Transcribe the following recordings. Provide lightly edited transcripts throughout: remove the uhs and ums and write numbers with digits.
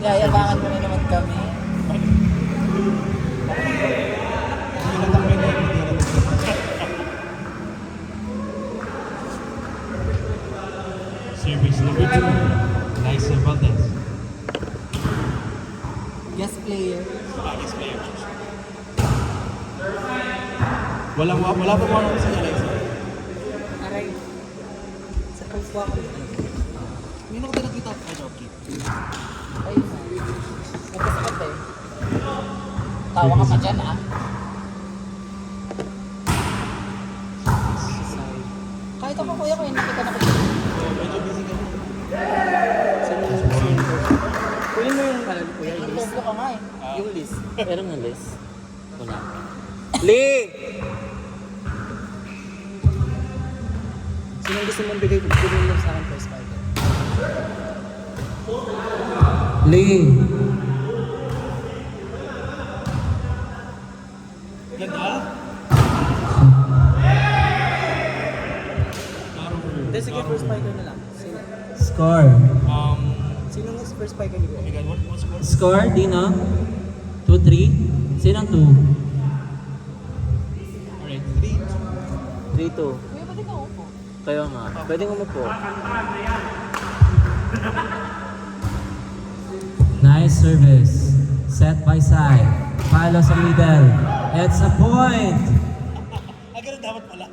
Yayabangan mo na naman kami. Service number 2, Liza Valdez. Guest player. Guest player. Wala pa po ako sa Liza. Aray. Sa pagkuha ko. Hindi ko nakita ako sa jockey. Ay, nagkasakit eh. Tawa ka pa dyan ah. Kahit ako kuya ko, hindi kita nakita. Medyo busy kami. Kunin mo yung kalan kuya, yung list. Nagtoblo ka nga eh. Yung list. Meron ng list. Ito na. Lee! Sino gusto mong bigay mo sa akin first fighter? Lee. Ganda? Hindi, sige, first fighter na lang. Sino? Score. Sino nga si first fighter ni Oh my kuya? God, what's score? Score, Dino? 2-3? Sinong 2? Alright, 3. 3-2. Kuya, ba't ikaw upo? Kaya nga, pwedeng umupo. Nice service. Set by side. Palo sa middle. It's a point. Ganun dapat pala.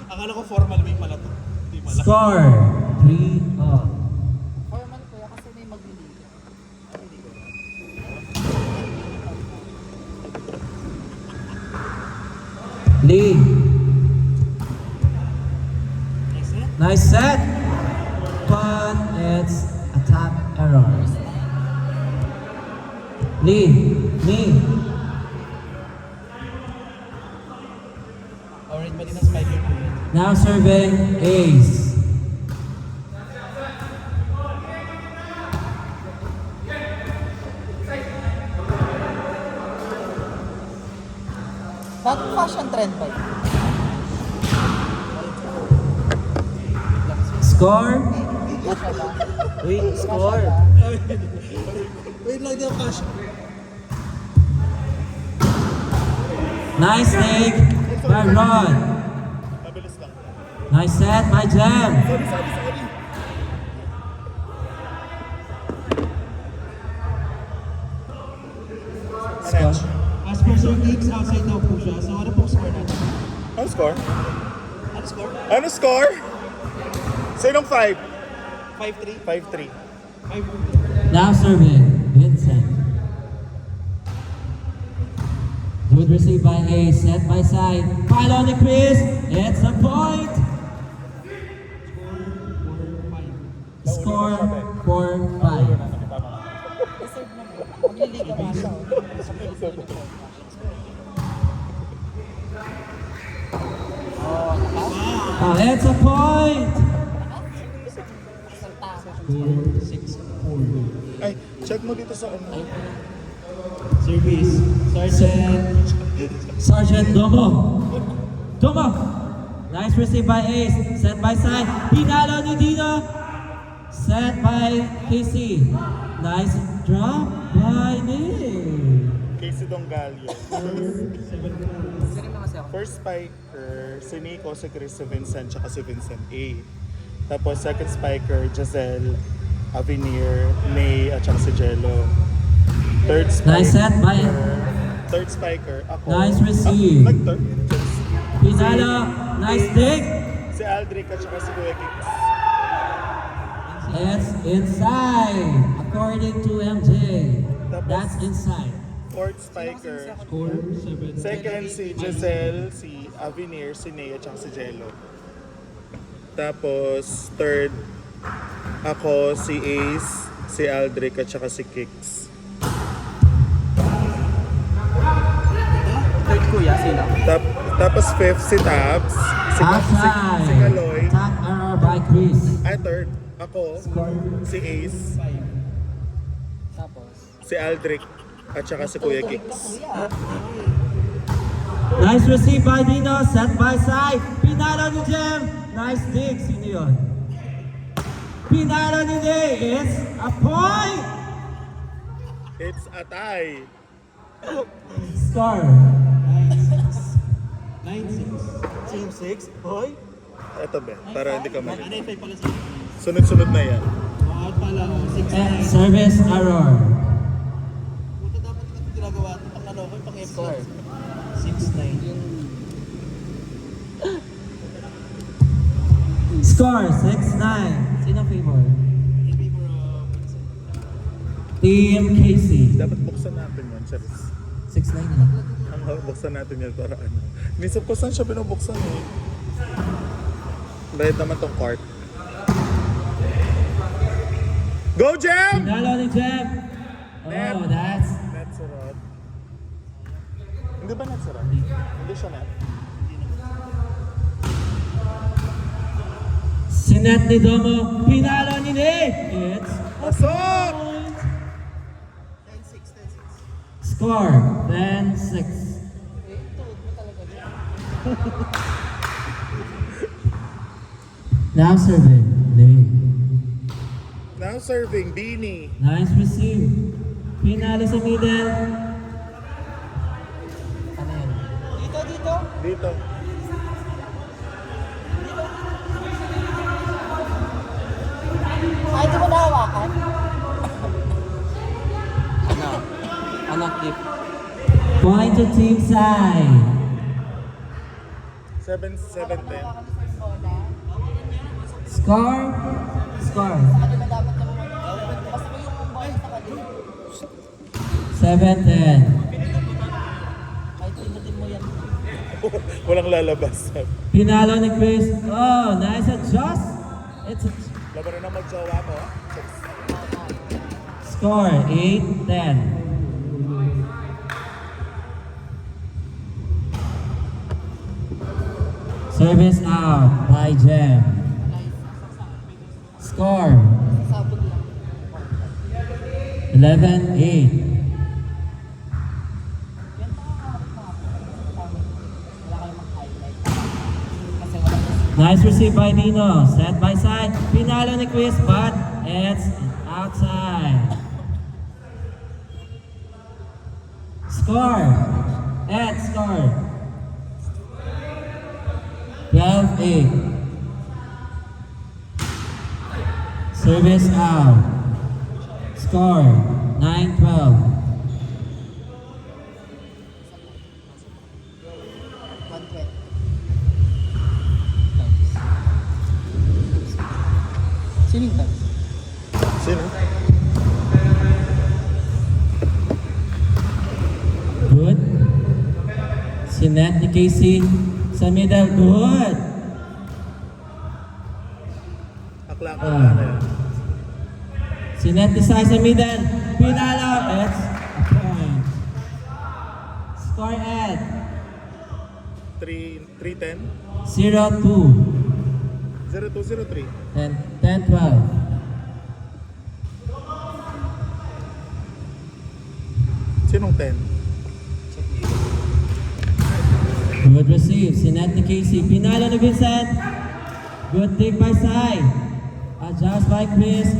Akala ko formal way pala to. Hindi pala. Score. 3-all. Formal kuya kasi may magliliga. Lee. Nice set. Nice set. But it's a tap error. Lee. Alright, mali ng spiker po yun. Now serving ace. Bakit fashion trend ba yun? Score? Uy, score! Wait lang, di ako cash. Nice dig by Ron. Mabilis lang. Nice set by Jam. Sorry. Score? As per Sir Geeks, outside daw po siya. So ano pong score natin? Ano score? Ano score? Ano score? Sinong 5? 5-3? 5-3. 5-3. Now serving Vincent. Good receive by Ace, set by side. Pile on the Chris. It's a point. Score 4-5. Magliliga nga siya. Oh, it's a point. 4-6-4. Ay, check mo dito sa ano. Service. Sergeant. Sergeant Domo. Nice receive by Ace. Set by side. Pinalo ni Dino. Set by Casey. Nice drop by Nick. Casey Dongalio. 7-4. Sino naman siya? First spiker, si Nico, si Chris, si Vincent, tsaka si Vincent A. Tapos second spiker, Giselle, Avenir, May, at tsaka si Jello. Third spiker. Nice set by Third spiker, ako. Nice receive. Nag-third. Pinalo. Nice dig. Si Aldric at tsaka si Kuya Kicks. It's inside. According to MJ. That's inside. Fourth spiker. Score 7. Second, si Giselle, si Avenir, si Ney, at saka si Jello. Tapos, third, ako, si Ace, si Aldric, at saka si Kicks. Third kuya, sino? Tapos, fifth, si Tabs, si Outside. Kaloy. Tap error by Chris. Ay, third, ako, si Ace, Tapos. si Aldric, at saka si Kuya Kicks. Nice receive by Dino. Set by side. Pinalo ni Jem. Nice dig. Sino yun? Pinalo ni Day. It's a point. It's a tie. Score. 9-6. Team 6? Hoy? Ito ba? Para hindi ka mali. 9-5 pala sila. Sunod-sunod na yan. Out pala. And 6-9. service error. Buta dapat ito ginagawa. Pang ano ko, pang F Score. 6-9. Score 6-9. Sino favor? In favor of... Team Casey. Dapat buksan natin yan, Charis. 6-9 na. Buksan natin yan para ano. Nisip ko saan siya binubuksan eh. Bayad naman tong cart. Go, Jam! Pinalo ni Jem. Oh, that's... Net sarap. Hindi ba net sarap? Hindi siya net. Sinet ni Domo. Pinalo ni Nick. It's Pasok! 10-6. score 10-6. Now serving. Nick. Now serving, Beanie. Nice receive. Pinalo sa middle. Ano yun? Dito. Ay, di mo nahawakan? Ano? Ano clip? Point to team side. 7-10. Score. Score. Ano ba dapat naman? Basta mo yung ball sa kanila. 7-10. Ay, pinutin mo yan. Walang lalabas. Pinalo ni Chris. Oh, nice adjust. It's a Laban na ng magsawa ko. score 8-10. Service out by Jem. Score Sabog lang. 11-8. Yan pa wala kayong mag-highlight. Kasi wala Nice receive by Nino. Set by side. Pinalo ni Chris, but it's outside. Score. Ed, score. 12-8. Service out. Score 9-12. 120. Sining time? Sino? Good. Sinet ni Casey sa middle. Good. Akla ko Ah. na yan. Sinet ni Sai sa middle. Pinalo. It's a point. Score Ed. 3-10. 0-2. 0-2-0-3. 10-12. Sinong 10? Good receive. Sinet ni Casey. Pinalo ni Vincent. Good take by Sai. Adjust by Chris.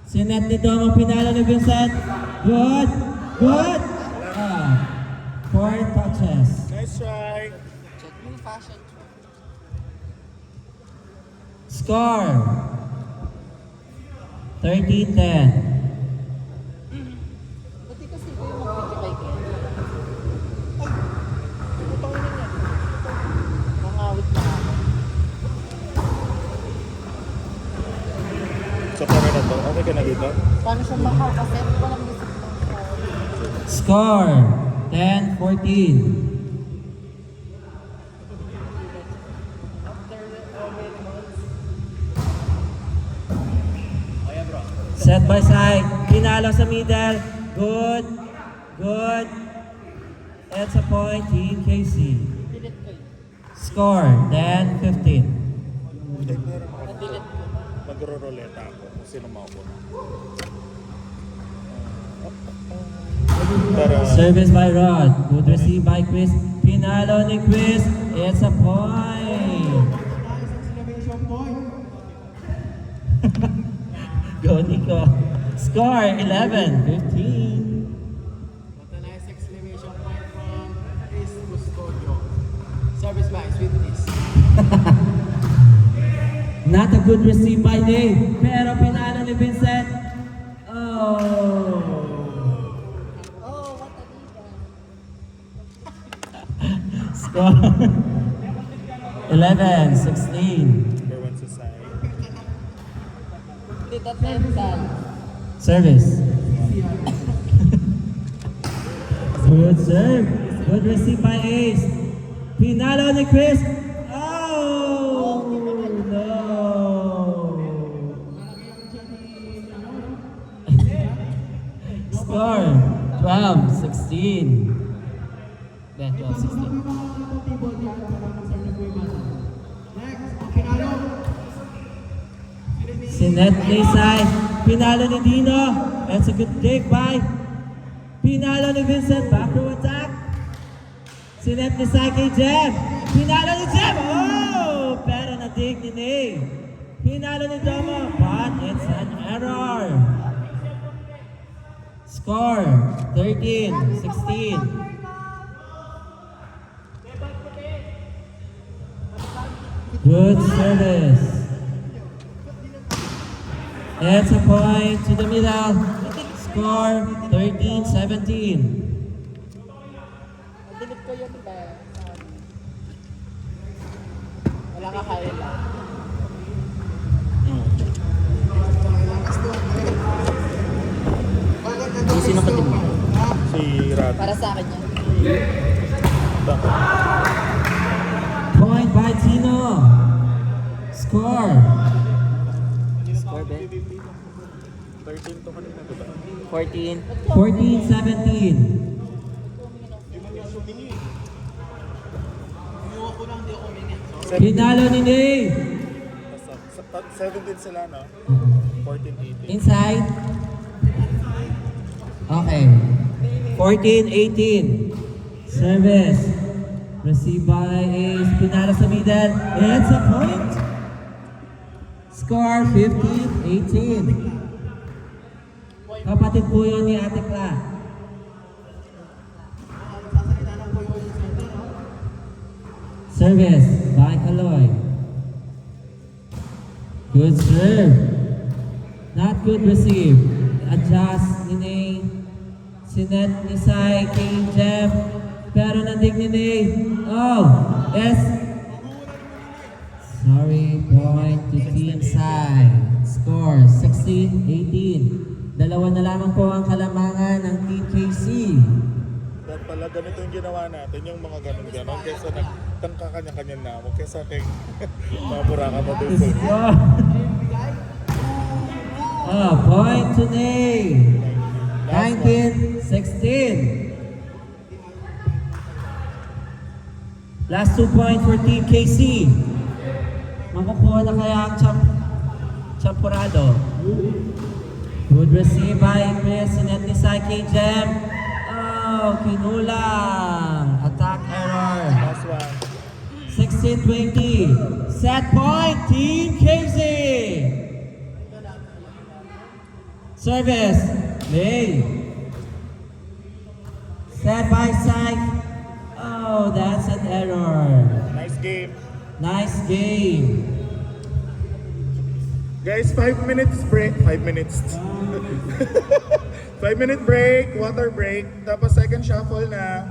Sinet ni Domo. Pinalo ni Vincent. Good. Good. 4 touches. Nice try. Check mo yung fashion. Score 13-10. Buti kasi ko yung mag-video kay Ken. Putang ina niya. Nangawit na ako. So, para na to. Okay ka na dito? Paano siya makakasip? Walang disip ng Score 10-14. Set by side. Pinalo sa middle. Good. Good. It's a point. Team KC. Delete ko yun. Score 10-15. Na-delete ko. Magro-roleta ako kung sino mauna. Para Service by Rod. Good receive by Chris. Pinalo ni Chris. It's a point. Go Nico. Score 11-15. But a nice exclamation point from Chris Cuscodio. Service by Sweetness. Not a good receive by Dave, pero pinalo ni Vincent. Oh. Score 11-16. Number 1 sa side. Dito tensan. Service. Good serve. Good receive by Ace. Pinalo ni Chris. Oh, no. Score 12-16. Then 12-16. Sinet Nisay. Pinalo ni Dino. That's a good dig by. Pinalo ni Vincent. Back row attack. Sinet Nisay kay Jem. Pinalo ni Jem. Oh! Pero na-dig ni Nay. Pinalo ni Domo. But it's an error. Score 13-16. Good service. It's a point to the middle. Score 13-17. Dinig ko yun ba? Wala ka highlight. Sino ka din mo? Si Rab. Para sa akin yan. Point by Tino. Score Score, Ben? 13 to kanina, diba? 14. 14-17. Pinalo ni Nay. 17 sila, no? 14-18. Inside. Okay. 14-18. Service. Received by Ace. Pinalo sa middle. It's a point. Score 15-18. Kapatid po yun ni Ate Cla. Service by Kaloy. Good serve. Not good receive. Adjust ni Nay. Sinet ni Sai kay Jem. Pero nandig ni Nay. Oh! Yes! Sorry, point to Team Sai. Score 16-18. Dalawa na lamang po ang kalamangan ng Team KC. Dapat pala ganito yung ginawa natin, yung mga ganun-ganon, kesa nagtangka kanya-kanya na mo, kesa kay mamura ka pa doon. Score! Oh, point to Nay. 19-16. Last 2 points for Team KC. Makukuha na kaya ang champurado. Good receive by Chris. Sinet ni Sai kay Jem. Oh, kinulang. Attack error. Last one. 16-20. Set point, Team KC. Service. May. Set by Sai. Oh, that's an error. Nice game. Nice game. Guys, 5 minutes break. 5 minutes. 5 minute break, water break. Tapos second shuffle na.